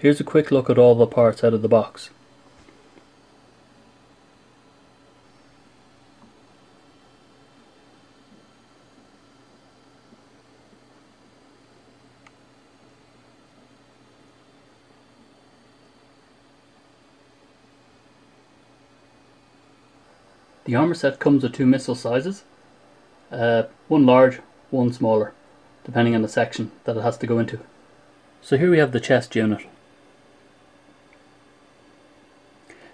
Here's a quick look at all the parts out of the box. The armor set comes with two missile sizes, one large, one smaller, depending on the section that it has to go into. So here we have the chest unit.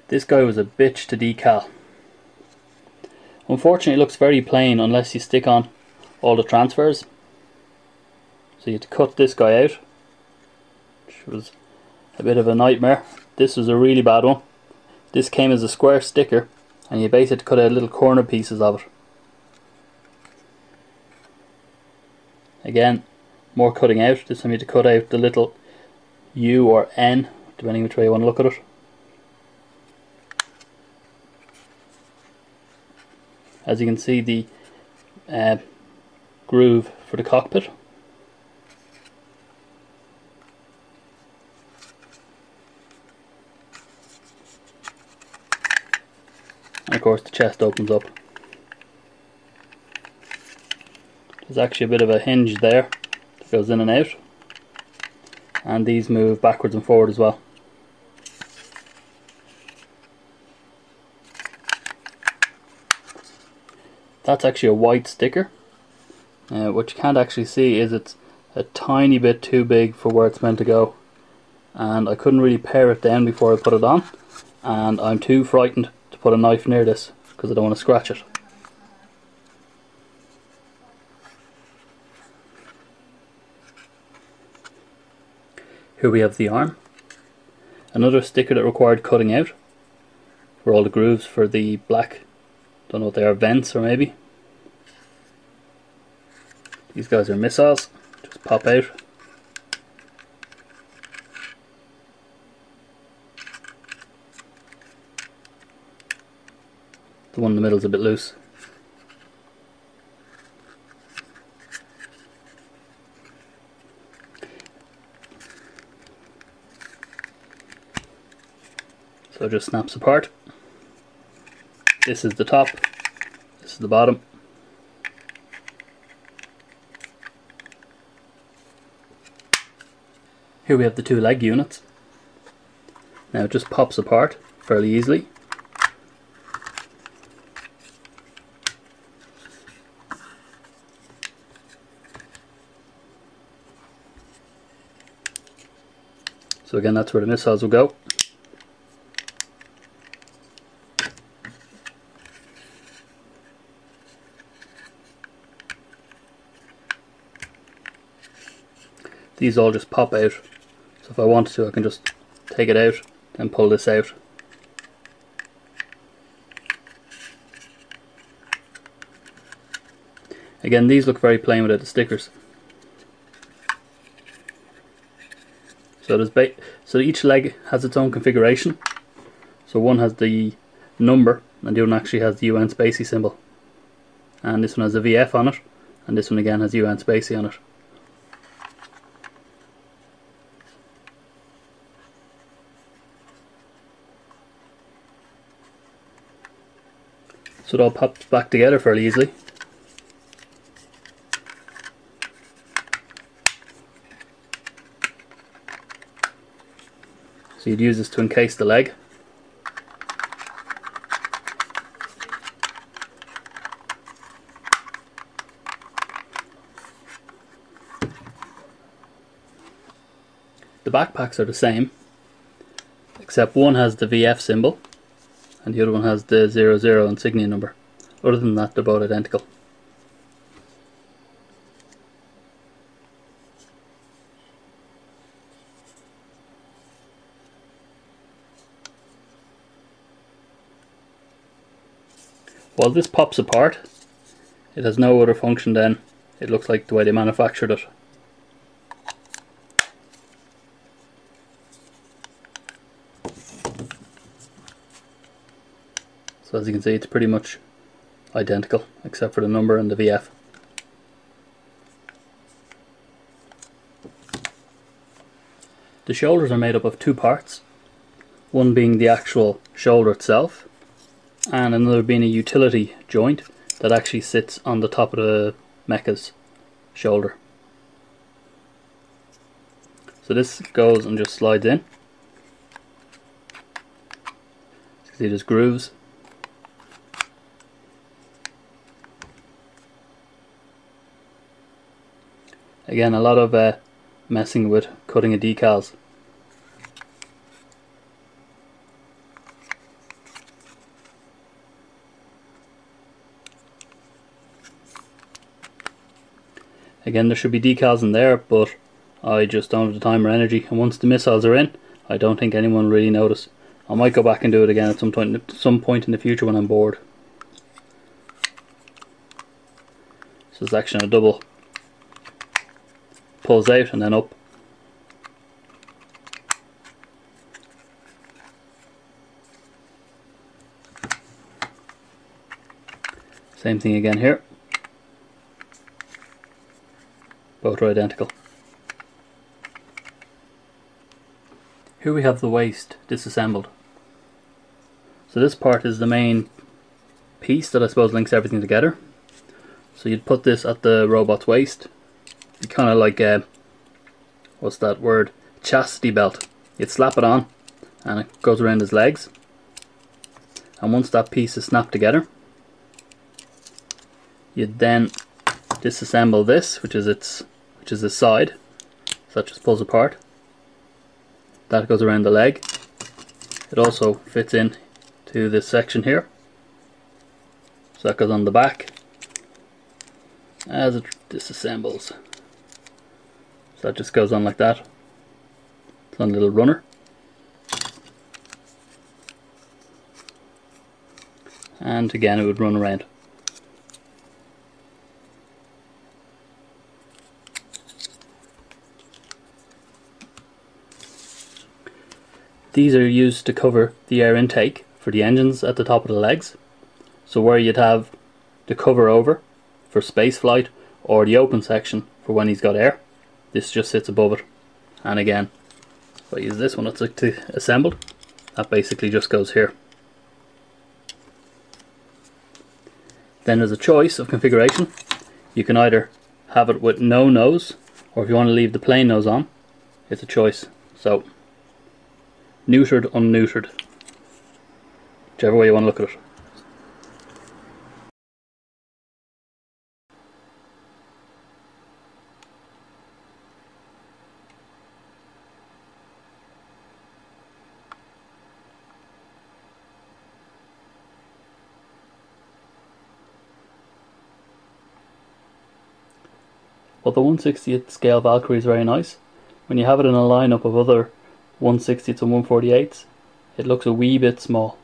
This guy was a bitch to decal. Unfortunately, it looks very plain unless you stick on all the transfers. So you had to cut this guy out, which was a bit of a nightmare. This was a really bad one. This came as a square sticker, and you basically cut out little corner pieces of it. Again, more cutting out. This time you had to cut out the little U or N, depending which way you want to look at it. As you can see, the groove for the cockpit. And of course the chest opens up. There's actually a bit of a hinge there that goes in and out, and these move backwards and forward as well. That's actually a white sticker. What you can't actually see is it's a tiny bit too big for where it's meant to go, and I couldn't really pare it down before I put it on, and I'm too frightened to put a knife near this because I don't want to scratch it. Here we have the arm. Another sticker that required cutting out for all the grooves for the black, don't know what they are, vents or maybe. These guys are missiles, just pop out. The one in the middle is a bit loose. So it just snaps apart. This is the top, this is the bottom. Here we have the two leg units. Now it just pops apart fairly easily. So again, that's where the missiles will go. These all just pop out, so if I wanted to I can just take it out and pull this out. Again, these look very plain without the stickers. So each leg has its own configuration. So one has the number and the other one actually has the UN Spacey symbol. And this one has a VF on it, and this one again has UN Spacey on it. So it all pops back together fairly easily. So you'd use this to encase the leg. The backpacks are the same, except one has the VF symbol and the other one has the 00 insignia number. Other than that, they're both identical. While this pops apart, it has no other function than it looks like the way they manufactured it. So as you can see, it's pretty much identical except for the number and the VF. The shoulders are made up of two parts, one being the actual shoulder itself and another being a utility joint that actually sits on the top of the mecha's shoulder. So this goes and just slides in. You see there's grooves. Again, a lot of messing with cutting of decals. Again, there should be decals in there, but I just don't have the time or energy, and once the missiles are in, I don't think anyone will really notice. I might go back and do it again at some point in the future when I'm bored. So it's actually a double. Pulls out and then up. Same thing again here. Both are identical. Here we have the waist disassembled. So this part is the main piece that I suppose links everything together. So you'd put this at the robot's waist. You kind of like what's that word? Chastity belt. You'd slap it on and it goes around his legs. And once that piece is snapped together, you'd then disassemble this, which is the side. So that just pulls apart. That goes around the leg. It also fits in to this section here. So that goes on the back as it disassembles. So that just goes on like that. It's on a little runner. And again it would run around. These are used to cover the air intake for the engines at the top of the legs. So where you'd have the cover over for space flight or the open section for when he's got air, this just sits above it. And again, if I use this one, it's like to assembled, that basically just goes here. Then there's a choice of configuration. You can either have it with no nose, or if you want to leave the plain nose on, it's a choice. So neutered, unneutered, whichever way you want to look at it. Well, the 1/60th scale Valkyrie is very nice. When you have it in a lineup of other 1/60ths and 1/48ths, it looks a wee bit small.